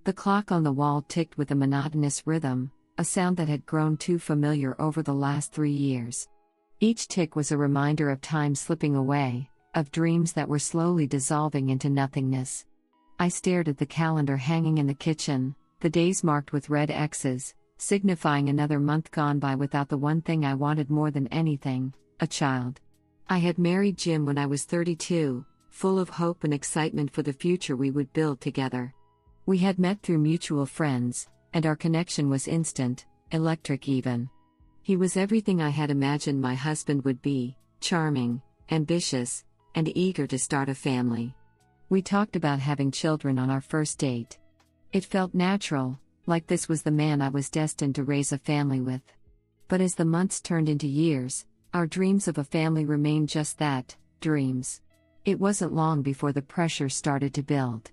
The clock on the wall ticked with a monotonous rhythm, a sound that had grown too familiar over the last 3 years. Each tick was a reminder of time slipping away, of dreams that were slowly dissolving into nothingness. I stared at the calendar hanging in the kitchen, the days marked with red X's, signifying another month gone by without the one thing I wanted more than anything, a child. I had married Jim when I was 32, full of hope and excitement for the future we would build together. We had met through mutual friends, and our connection was instant, electric even. He was everything I had imagined my husband would be: charming, ambitious, and eager to start a family. We talked about having children on our first date. It felt natural, like this was the man I was destined to raise a family with. But as the months turned into years, our dreams of a family remained just that, dreams. It wasn't long before the pressure started to build.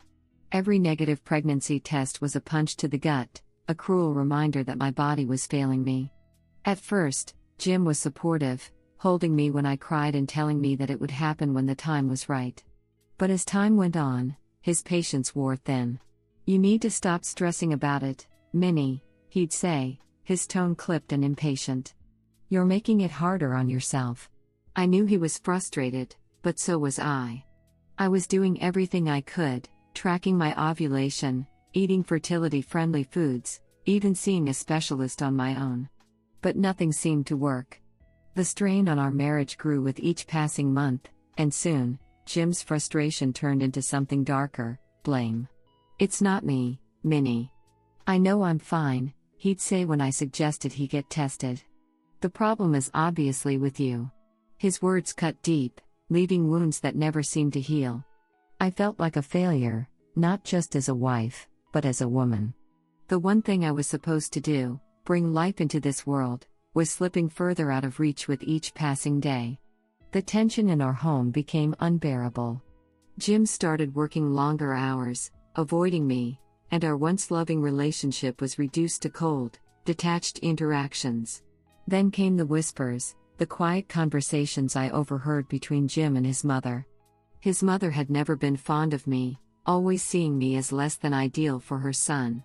Every negative pregnancy test was a punch to the gut, a cruel reminder that my body was failing me. At first, Jim was supportive, holding me when I cried and telling me that it would happen when the time was right. But as time went on, his patience wore thin. "You need to stop stressing about it, Minnie," he'd say, his tone clipped and impatient. "You're making it harder on yourself." I knew he was frustrated, but so was I. I was doing everything I could, tracking my ovulation, eating fertility-friendly foods, even seeing a specialist on my own. But nothing seemed to work. The strain on our marriage grew with each passing month, and soon, Jim's frustration turned into something darker: blame. "It's not me, Minnie. I know I'm fine," he'd say when I suggested he get tested. "The problem is obviously with you." His words cut deep, leaving wounds that never seemed to heal. I felt like a failure, not just as a wife, but as a woman. The one thing I was supposed to do, bring life into this world, was slipping further out of reach with each passing day. The tension in our home became unbearable. Jim started working longer hours, avoiding me, and our once loving relationship was reduced to cold, detached interactions. Then came the whispers, the quiet conversations I overheard between Jim and his mother. His mother had never been fond of me, always seeing me as less than ideal for her son.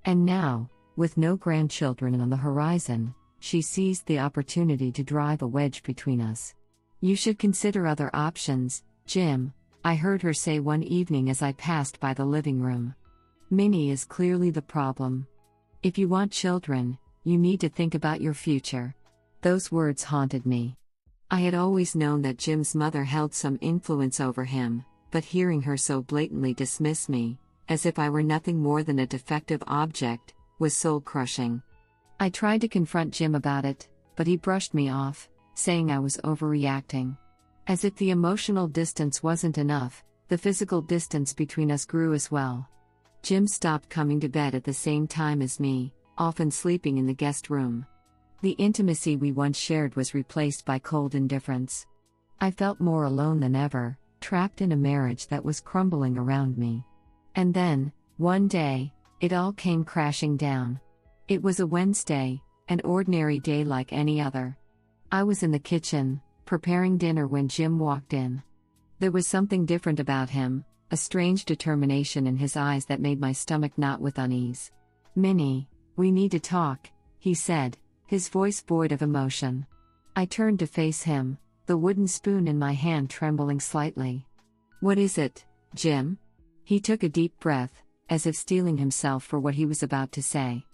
And now, with no grandchildren on the horizon, she seized the opportunity to drive a wedge between us. "You should consider other options, Jim," I heard her say one evening as I passed by the living room. "Minnie is clearly the problem. If you want children, you need to think about your future." Those words haunted me. I had always known that Jim's mother held some influence over him, but hearing her so blatantly dismiss me, as if I were nothing more than a defective object, was soul-crushing. I tried to confront Jim about it, but he brushed me off, saying I was overreacting. As if the emotional distance wasn't enough, the physical distance between us grew as well. Jim stopped coming to bed at the same time as me, often sleeping in the guest room. The intimacy we once shared was replaced by cold indifference. I felt more alone than ever, trapped in a marriage that was crumbling around me. And then, one day, it all came crashing down. It was a Wednesday, an ordinary day like any other. I was in the kitchen, preparing dinner when Jim walked in. There was something different about him, a strange determination in his eyes that made my stomach knot with unease. "Minnie, we need to talk," he said, his voice void of emotion. I turned to face him, the wooden spoon in my hand trembling slightly. "What is it, Jim?" He took a deep breath, as if steeling himself for what he was about to say.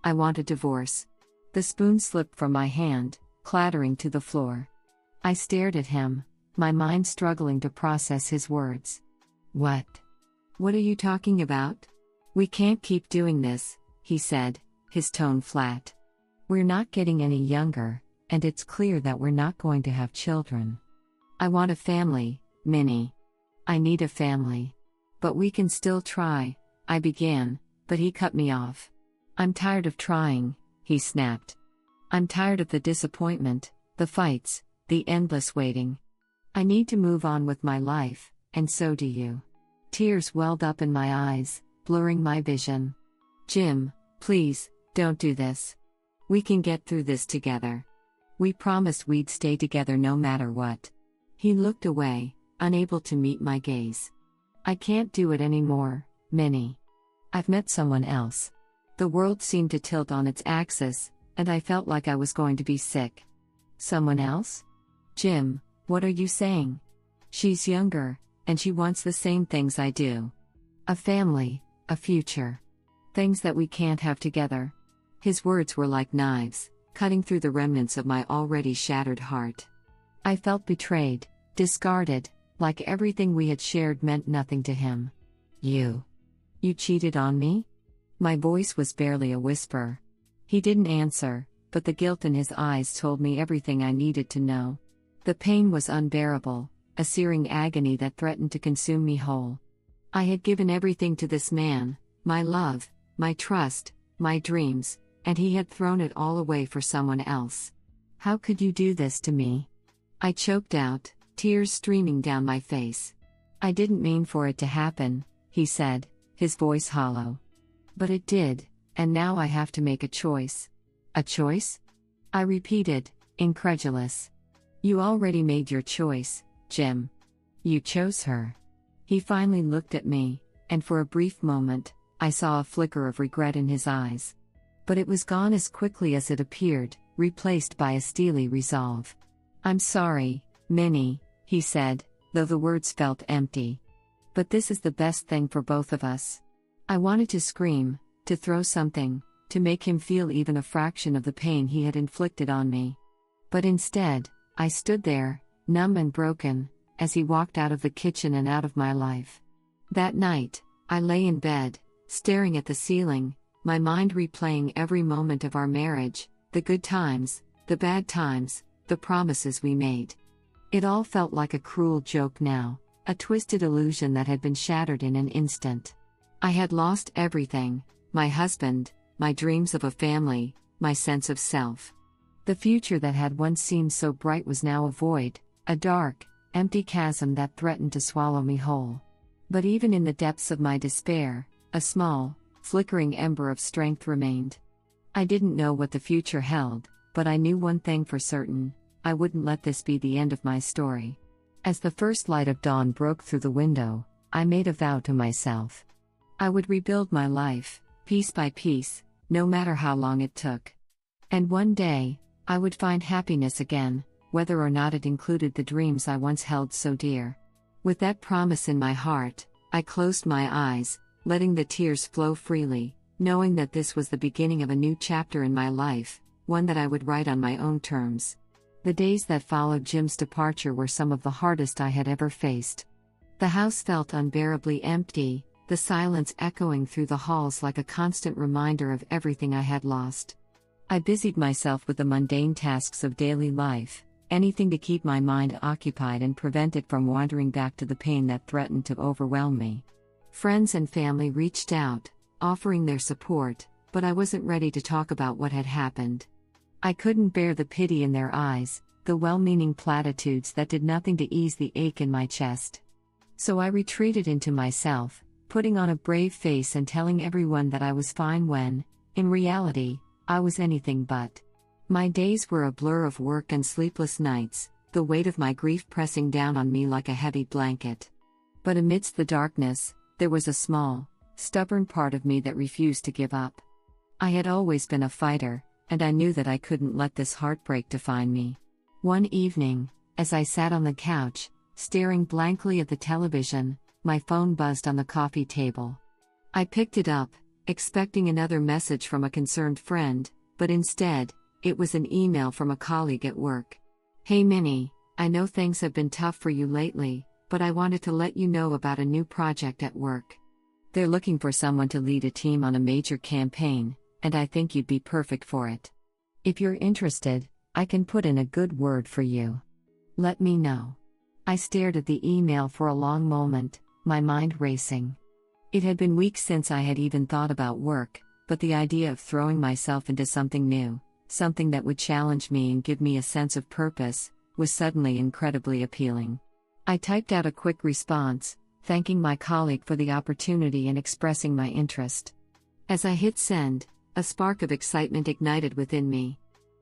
"I want a divorce." The spoon slipped from my hand, clattering to the floor. I stared at him, my mind struggling to process his words. "What? What are you talking about? We can't keep doing this," he said, his tone flat. "We're not getting any younger, and it's clear that we're not going to have children. I want a family, Minnie. I need a family. But we can still try," I began, but he cut me off. "I'm tired of trying," he snapped. "I'm tired of the disappointment, the fights, the endless waiting. I need to move on with my life, and so do you." Tears welled up in my eyes, blurring my vision. "Jim, please, don't do this. We can get through this together. We promised we'd stay together no matter what." He looked away, unable to meet my gaze. "I can't do it anymore, Minnie. I've met someone else. The world seemed to tilt on its axis, and I felt like I was going to be sick. Someone else? Jim, what are you saying? She's younger, and she wants the same things I do. A family, a future. Things that we can't have together. His words were like knives, cutting through the remnants of my already shattered heart. I felt betrayed, discarded, like everything we had shared meant nothing to him. You cheated on me? My voice was barely a whisper. He didn't answer, but the guilt in his eyes told me everything I needed to know. The pain was unbearable, a searing agony that threatened to consume me whole. I had given everything to this man, my love, my trust, my dreams, and he had thrown it all away for someone else. How could you do this to me? I choked out, tears streaming down my face. I didn't mean for it to happen, he said, his voice hollow. But it did, and now I have to make a choice. A choice? I repeated, incredulous. You already made your choice, Jim. You chose her. He finally looked at me, and for a brief moment, I saw a flicker of regret in his eyes. But it was gone as quickly as it appeared, replaced by a steely resolve. I'm sorry, Minnie, he said, though the words felt empty. But this is the best thing for both of us. I wanted to scream, to throw something, to make him feel even a fraction of the pain he had inflicted on me. But instead, I stood there, numb and broken, as he walked out of the kitchen and out of my life. That night, I lay in bed, staring at the ceiling, my mind replaying every moment of our marriage, the good times, the bad times, the promises we made. It all felt like a cruel joke now, a twisted illusion that had been shattered in an instant. I had lost everything, my husband, my dreams of a family, my sense of self. The future that had once seemed so bright was now a void, a dark, empty chasm that threatened to swallow me whole. But even in the depths of my despair, a small, flickering ember of strength remained. I didn't know what the future held, but I knew one thing for certain: I wouldn't let this be the end of my story. As the first light of dawn broke through the window, I made a vow to myself. I would rebuild my life, piece by piece, no matter how long it took. And one day, I would find happiness again, whether or not it included the dreams I once held so dear. With that promise in my heart, I closed my eyes, letting the tears flow freely, knowing that this was the beginning of a new chapter in my life, one that I would write on my own terms. The days that followed Jim's departure were some of the hardest I had ever faced. The house felt unbearably empty, the silence echoing through the halls like a constant reminder of everything I had lost. I busied myself with the mundane tasks of daily life, anything to keep my mind occupied and prevent it from wandering back to the pain that threatened to overwhelm me. Friends and family reached out, offering their support, but I wasn't ready to talk about what had happened. I couldn't bear the pity in their eyes, the well-meaning platitudes that did nothing to ease the ache in my chest. So I retreated into myself, putting on a brave face and telling everyone that I was fine when, in reality, I was anything but. My days were a blur of work and sleepless nights, the weight of my grief pressing down on me like a heavy blanket. But amidst the darkness, there was a small, stubborn part of me that refused to give up. I had always been a fighter, and I knew that I couldn't let this heartbreak define me. One evening, as I sat on the couch, staring blankly at the television, my phone buzzed on the coffee table. I picked it up, expecting another message from a concerned friend, but instead, it was an email from a colleague at work. Hey Minnie, I know things have been tough for you lately, but I wanted to let you know about a new project at work. They're looking for someone to lead a team on a major campaign, and I think you'd be perfect for it. If you're interested, I can put in a good word for you. Let me know. I stared at the email for a long moment, my mind racing. It had been weeks since I had even thought about work, but the idea of throwing myself into something new, something that would challenge me and give me a sense of purpose, was suddenly incredibly appealing. I typed out a quick response, thanking my colleague for the opportunity and expressing my interest. As I hit send, a spark of excitement ignited within me.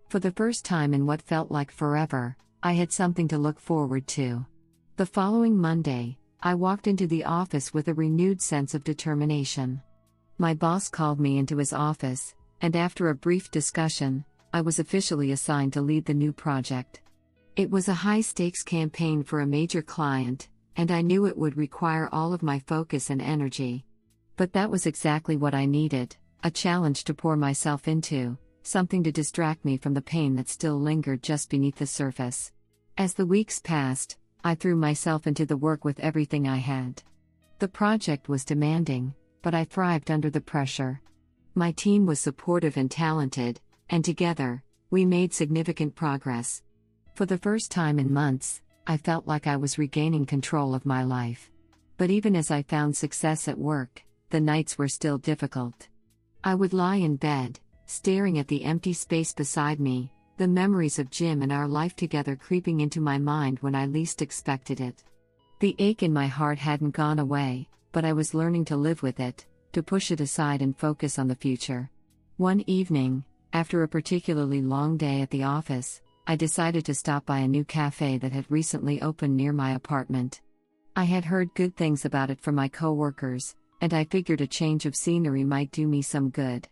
For the first time in what felt like forever, I had something to look forward to. The following Monday, I walked into the office with a renewed sense of determination. My boss called me into his office, and after a brief discussion, I was officially assigned to lead the new project. It was a high-stakes campaign for a major client, and I knew it would require all of my focus and energy. But that was exactly what I needed, a challenge to pour myself into, something to distract me from the pain that still lingered just beneath the surface. As the weeks passed, I threw myself into the work with everything I had. The project was demanding, but I thrived under the pressure. My team was supportive and talented, and together, we made significant progress. For the first time in months, I felt like I was regaining control of my life. But even as I found success at work, the nights were still difficult. I would lie in bed, staring at the empty space beside me, the memories of Jim and our life together creeping into my mind when I least expected it. The ache in my heart hadn't gone away, but I was learning to live with it, to push it aside and focus on the future. One evening, after a particularly long day at the office, I decided to stop by a new cafe that had recently opened near my apartment. I had heard good things about it from my coworkers, and I figured a change of scenery might do me some good.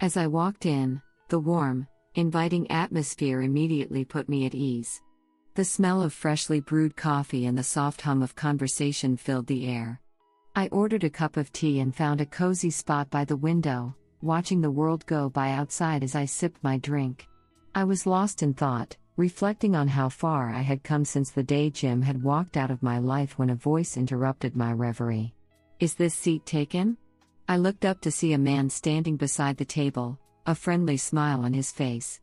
As I walked in, the warm, inviting atmosphere immediately put me at ease. The smell of freshly brewed coffee and the soft hum of conversation filled the air. I ordered a cup of tea and found a cozy spot by the window, watching the world go by outside as I sipped my drink. I was lost in thought, reflecting on how far I had come since the day Jim had walked out of my life when a voice interrupted my reverie. "Is this seat taken?" I looked up to see a man standing beside the table, a friendly smile on his face.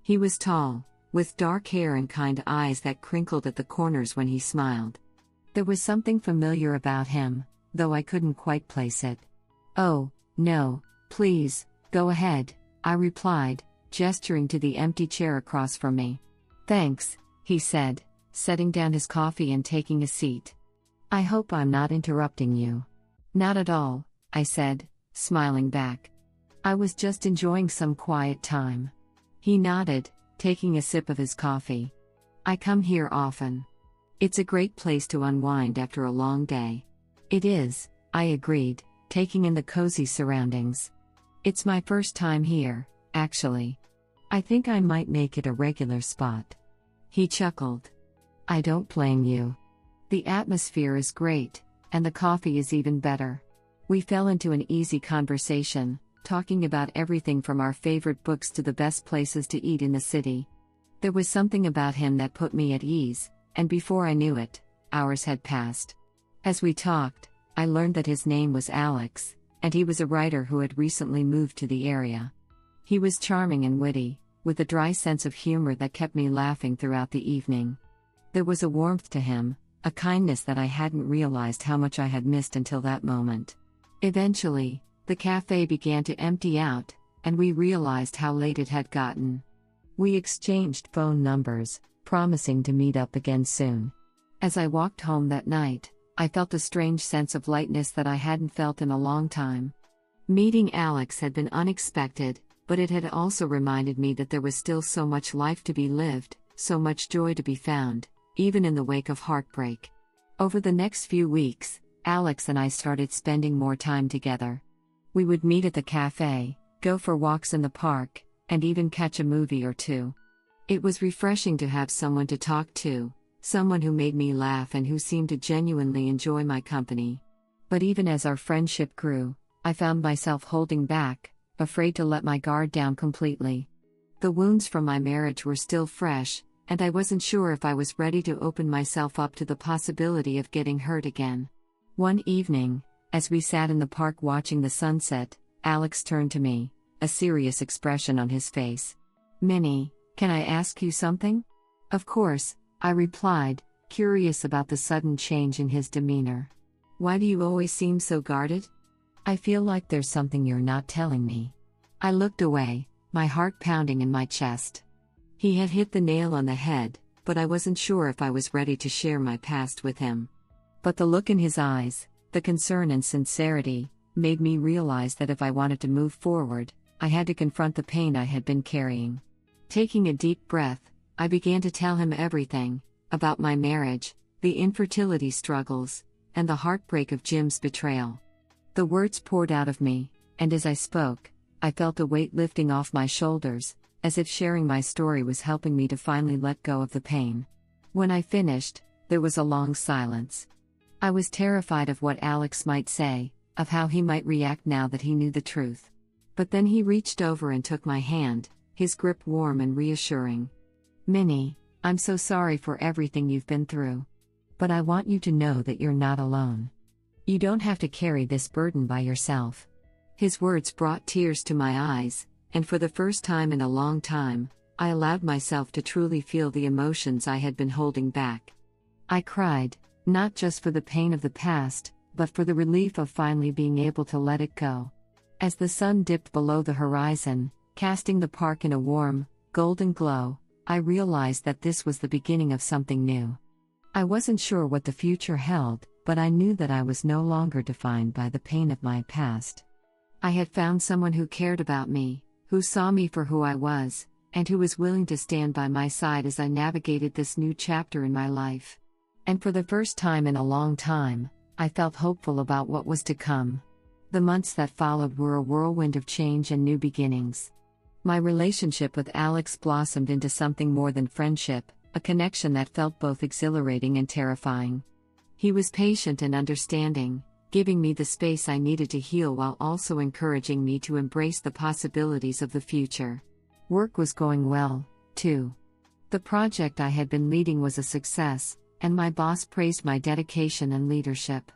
He was tall, with dark hair and kind eyes that crinkled at the corners when he smiled. There was something familiar about him, though I couldn't quite place it. "Oh, no, please, go ahead," I replied, gesturing to the empty chair across from me. "Thanks," he said, setting down his coffee and taking a seat. "I hope I'm not interrupting you." "Not at all," I said, smiling back. "I was just enjoying some quiet time." He nodded, taking a sip of his coffee. "I come here often. It's a great place to unwind after a long day." "It is," I agreed, taking in the cozy surroundings. "It's my first time here, actually. I think I might make it a regular spot." He chuckled. "I don't blame you. The atmosphere is great, and the coffee is even better." We fell into an easy conversation, talking about everything from our favorite books to the best places to eat in the city. There was something about him that put me at ease, and before I knew it, hours had passed. As we talked, I learned that his name was Alex, and he was a writer who had recently moved to the area. He was charming and witty, with a dry sense of humor that kept me laughing throughout the evening. There was a warmth to him, a kindness that I hadn't realized how much I had missed until that moment. Eventually, the cafe began to empty out, and we realized how late it had gotten. We exchanged phone numbers, promising to meet up again soon. As I walked home that night, I felt a strange sense of lightness that I hadn't felt in a long time. Meeting Alex had been unexpected, but it had also reminded me that there was still so much life to be lived, so much joy to be found, even in the wake of heartbreak. Over the next few weeks, Alex and I started spending more time together. We would meet at the cafe, go for walks in the park, and even catch a movie or two. It was refreshing to have someone to talk to, someone who made me laugh and who seemed to genuinely enjoy my company. But even as our friendship grew, I found myself holding back, afraid to let my guard down completely. The wounds from my marriage were still fresh, and I wasn't sure if I was ready to open myself up to the possibility of getting hurt again. One evening, as we sat in the park watching the sunset, Alex turned to me, a serious expression on his face. "Minnie, can I ask you something?" "Of course," I replied, curious about the sudden change in his demeanor. "Why do you always seem so guarded?" "I feel like there's something you're not telling me." I looked away, my heart pounding in my chest. He had hit the nail on the head, but I wasn't sure if I was ready to share my past with him. But the look in his eyes, the concern and sincerity, made me realize that if I wanted to move forward, I had to confront the pain I had been carrying. Taking a deep breath, I began to tell him everything, about my marriage, the infertility struggles, and the heartbreak of Jim's betrayal. The words poured out of me, and as I spoke, I felt a weight lifting off my shoulders, as if sharing my story was helping me to finally let go of the pain. When I finished, there was a long silence. I was terrified of what Alex might say, of how he might react now that he knew the truth. But then he reached over and took my hand, his grip warm and reassuring. "Minnie, I'm so sorry for everything you've been through. But I want you to know that you're not alone. You don't have to carry this burden by yourself." His words brought tears to my eyes, and for the first time in a long time, I allowed myself to truly feel the emotions I had been holding back. I cried, not just for the pain of the past, but for the relief of finally being able to let it go. As the sun dipped below the horizon, casting the park in a warm, golden glow, I realized that this was the beginning of something new. I wasn't sure what the future held, but I knew that I was no longer defined by the pain of my past. I had found someone who cared about me, who saw me for who I was, and who was willing to stand by my side as I navigated this new chapter in my life. And for the first time in a long time, I felt hopeful about what was to come. The months that followed were a whirlwind of change and new beginnings. My relationship with Alex blossomed into something more than friendship, a connection that felt both exhilarating and terrifying. He was patient and understanding, giving me the space I needed to heal while also encouraging me to embrace the possibilities of the future. Work was going well, too. The project I had been leading was a success, and my boss praised my dedication and leadership.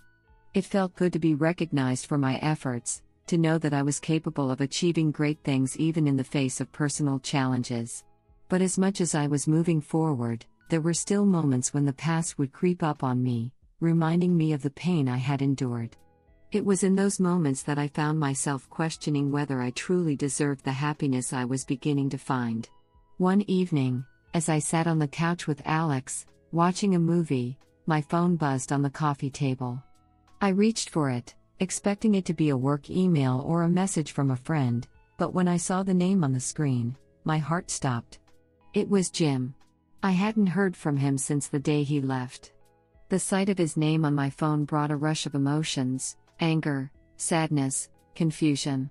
It felt good to be recognized for my efforts, to know that I was capable of achieving great things even in the face of personal challenges. But as much as I was moving forward, there were still moments when the past would creep up on me, reminding me of the pain I had endured. It was in those moments that I found myself questioning whether I truly deserved the happiness I was beginning to find. One evening, as I sat on the couch with Alex, watching a movie, my phone buzzed on the coffee table. I reached for it, expecting it to be a work email or a message from a friend, but when I saw the name on the screen, my heart stopped. It was Jim. I hadn't heard from him since the day he left. The sight of his name on my phone brought a rush of emotions: anger, sadness, confusion.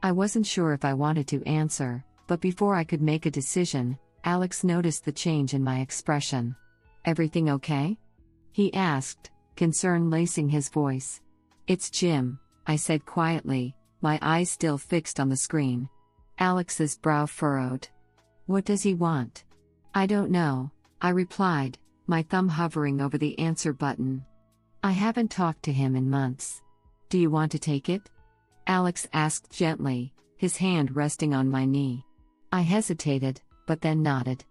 I wasn't sure if I wanted to answer, but before I could make a decision, Alex noticed the change in my expression. "Everything okay?" he asked, concern lacing his voice. "It's Jim," I said quietly, my eyes still fixed on the screen. Alex's brow furrowed. "What does he want?" "I don't know," I replied, my thumb hovering over the answer button. "I haven't talked to him in months. Do you want to take it?" Alex asked gently, his hand resting on my knee. I hesitated, but then nodded.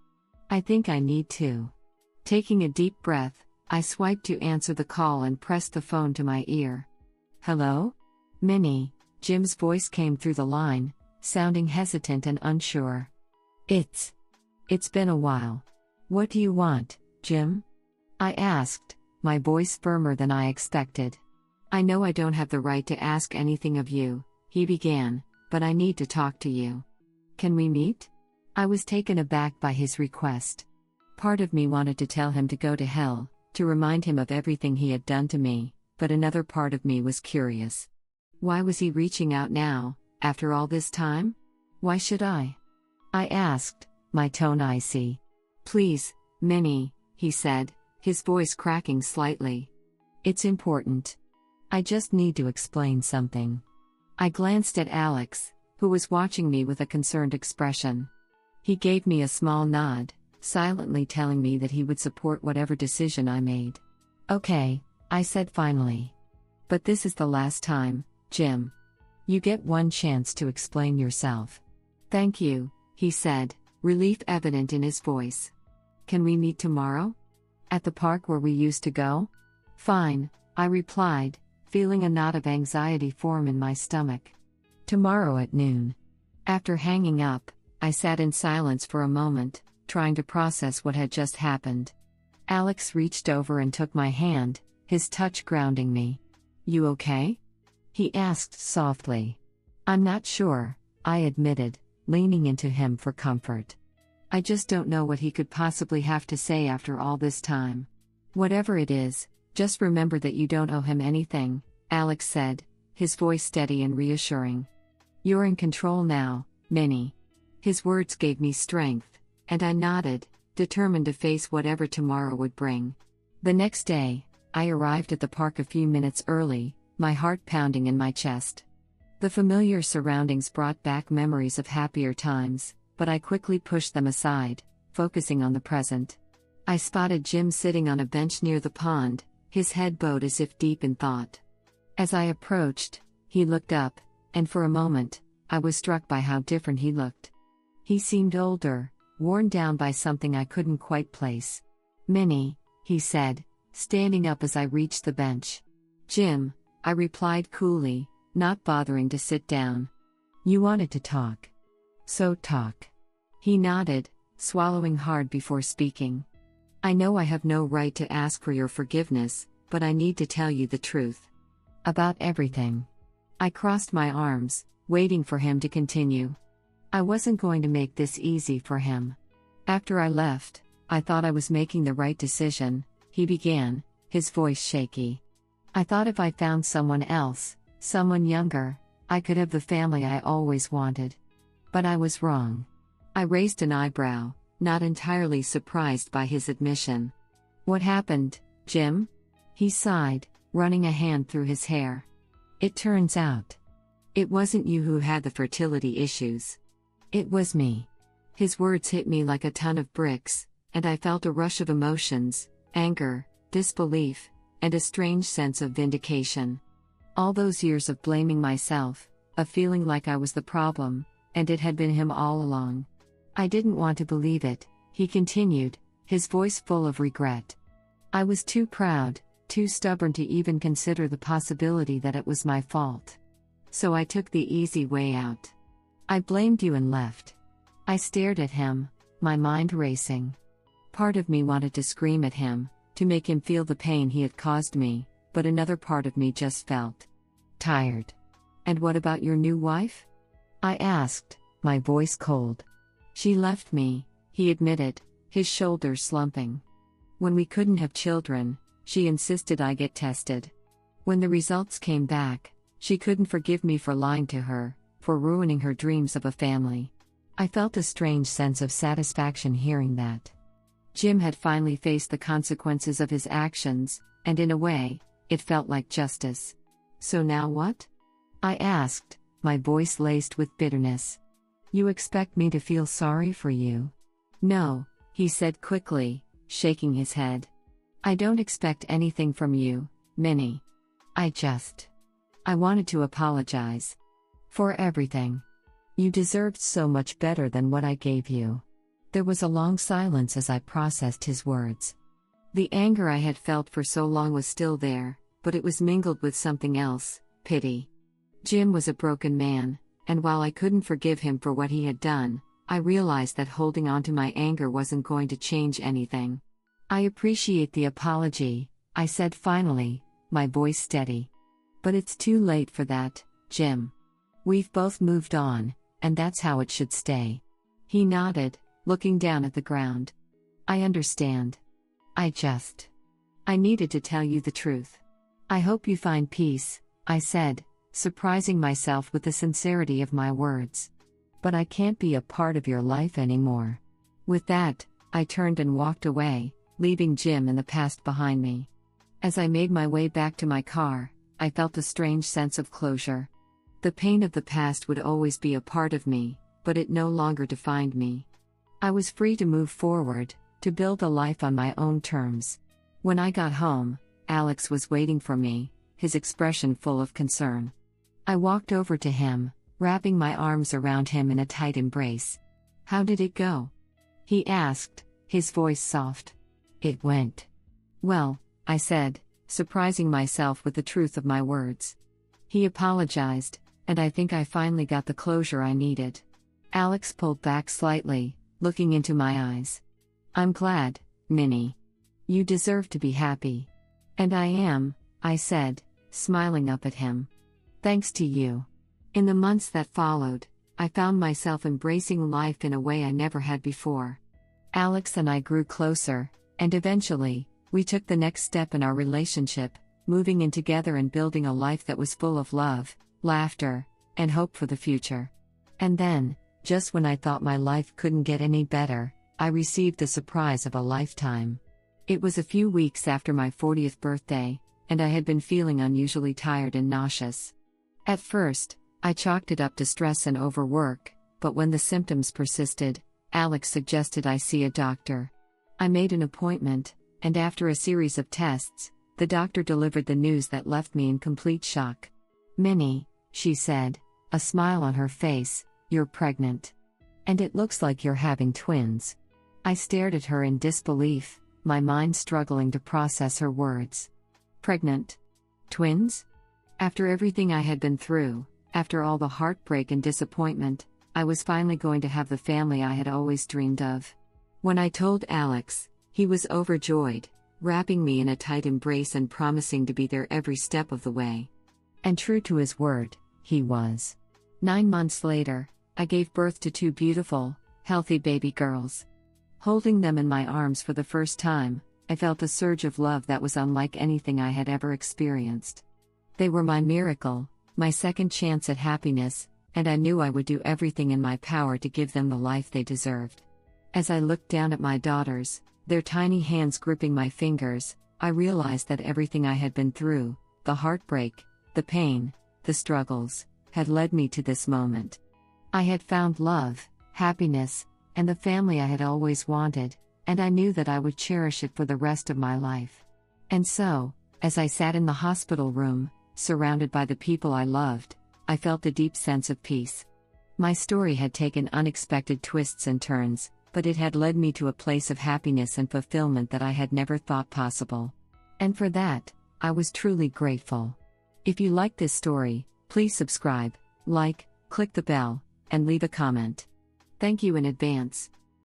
"I think I need to." Taking a deep breath, I swiped to answer the call and pressed the phone to my ear. "Hello? Minnie," Jim's voice came through the line, sounding hesitant and unsure. It's been a while. What do you want, Jim?" I asked, my voice firmer than I expected. "I know I don't have the right to ask anything of you," he began, "but I need to talk to you. Can we meet?" I was taken aback by his request. Part of me wanted to tell him to go to hell, to remind him of everything he had done to me, but another part of me was curious. Why was he reaching out now, after all this time? Why should I asked, my tone icy. "Please, Minnie," he said, his voice cracking slightly. "It's important. I just need to explain something." I glanced at Alex, who was watching me with a concerned expression. He gave me a small nod, silently telling me that he would support whatever decision I made. "Okay," I said finally. "But this is the last time, Jim. You get one chance to explain yourself." "Thank you," he said, relief evident in his voice. "Can we meet tomorrow? At the park where we used to go?" "Fine," I replied, feeling a knot of anxiety form in my stomach. "Tomorrow at noon." After hanging up, I sat in silence for a moment, trying to process what had just happened. Alex reached over and took my hand, his touch grounding me. "You okay?" he asked softly. "I'm not sure," I admitted, leaning into him for comfort. "I just don't know what he could possibly have to say after all this time." "Whatever it is, just remember that you don't owe him anything," Alex said, his voice steady and reassuring. You're in control now, Minnie. His words gave me strength, and I nodded, determined to face whatever tomorrow would bring. The next day, I arrived at the park a few minutes early, my heart pounding in my chest. The familiar surroundings brought back memories of happier times, but I quickly pushed them aside, focusing on the present. I spotted Jim sitting on a bench near the pond, his head bowed as if deep in thought. As I approached, he looked up, and for a moment, I was struck by how different he looked. He seemed older, worn down by something I couldn't quite place. "Minnie," he said, standing up as I reached the bench. "Jim," I replied coolly, not bothering to sit down. "You wanted to talk. So talk." He nodded, swallowing hard before speaking. "I know I have no right to ask for your forgiveness, but I need to tell you the truth. About everything." I crossed my arms, waiting for him to continue. I wasn't going to make this easy for him. "After I left, I thought I was making the right decision," he began, his voice shaky. "I thought if I found someone else, someone younger, I could have the family I always wanted. But I was wrong." I raised an eyebrow, not entirely surprised by his admission. "What happened, Jim?" He sighed, running a hand through his hair. "It turns out, it wasn't you who had the fertility issues. It was me." His words hit me like a ton of bricks, and I felt a rush of emotions, anger, disbelief, and a strange sense of vindication. All those years of blaming myself, of feeling like I was the problem, and it had been him all along. "I didn't want to believe it," he continued, his voice full of regret. "I was too proud, too stubborn to even consider the possibility that it was my fault. So I took the easy way out. I blamed you and left." I stared at him, my mind racing. Part of me wanted to scream at him, to make him feel the pain he had caused me, but another part of me just felt tired. "And what about your new wife?" I asked, my voice cold. "She left me," he admitted, his shoulders slumping. "When we couldn't have children, she insisted I get tested. When the results came back, she couldn't forgive me for lying to her, for ruining her dreams of a family." I felt a strange sense of satisfaction hearing that. Jim had finally faced the consequences of his actions, and in a way, it felt like justice. "So now what?" I asked, my voice laced with bitterness. "You expect me to feel sorry for you?" "No," he said quickly, shaking his head. "I don't expect anything from you, Minnie. I wanted to apologize. For everything. You deserved so much better than what I gave you." There was a long silence as I processed his words. The anger I had felt for so long was still there, but it was mingled with something else, pity. Jim was a broken man, and while I couldn't forgive him for what he had done, I realized that holding on to my anger wasn't going to change anything. "I appreciate the apology," I said finally, my voice steady. "But it's too late for that, Jim. We've both moved on, and that's how it should stay." He nodded, looking down at the ground. "I understand. I needed to tell you the truth. I hope you find peace," I said, surprising myself with the sincerity of my words. "But I can't be a part of your life anymore." With that, I turned and walked away, leaving Jim and the past behind me. As I made my way back to my car, I felt a strange sense of closure. The pain of the past would always be a part of me, but it no longer defined me. I was free to move forward, to build a life on my own terms. When I got home, Alex was waiting for me, his expression full of concern. I walked over to him, wrapping my arms around him in a tight embrace. "How did it go?" he asked, his voice soft. "It went well," I said, surprising myself with the truth of my words. He apologized, and I think I finally got the closure I needed. Alex pulled back slightly, looking into my eyes. "I'm glad, Minnie. You deserve to be happy." "And I am," I said, smiling up at him. "Thanks to you." In the months that followed, I found myself embracing life in a way I never had before. Alex and I grew closer, and eventually, we took the next step in our relationship, moving in together and building a life that was full of love, laughter, and hope for the future. And then, just when I thought my life couldn't get any better, I received the surprise of a lifetime. It was a few weeks after my 40th birthday, and I had been feeling unusually tired and nauseous. At first, I chalked it up to stress and overwork, but when the symptoms persisted, Alex suggested I see a doctor. I made an appointment, and after a series of tests, the doctor delivered the news that left me in complete shock. "Minnie," she said, a smile on her face, "you're pregnant. And it looks like you're having twins." I stared at her in disbelief, my mind struggling to process her words. Pregnant? Twins? After everything I had been through, after all the heartbreak and disappointment, I was finally going to have the family I had always dreamed of. When I told Alex, he was overjoyed, wrapping me in a tight embrace and promising to be there every step of the way. And true to his word, he was. 9 months later, I gave birth to 2 beautiful, healthy baby girls. Holding them in my arms for the first time, I felt a surge of love that was unlike anything I had ever experienced. They were my miracle, my second chance at happiness, and I knew I would do everything in my power to give them the life they deserved. As I looked down at my daughters, their tiny hands gripping my fingers, I realized that everything I had been through, the heartbreak, the pain, the struggles, had led me to this moment. I had found love, happiness, and the family I had always wanted, and I knew that I would cherish it for the rest of my life. And so, as I sat in the hospital room, surrounded by the people I loved, I felt a deep sense of peace. My story had taken unexpected twists and turns, but it had led me to a place of happiness and fulfillment that I had never thought possible. And for that, I was truly grateful. If you like this story, please subscribe, like, click the bell, and leave a comment. Thank you in advance.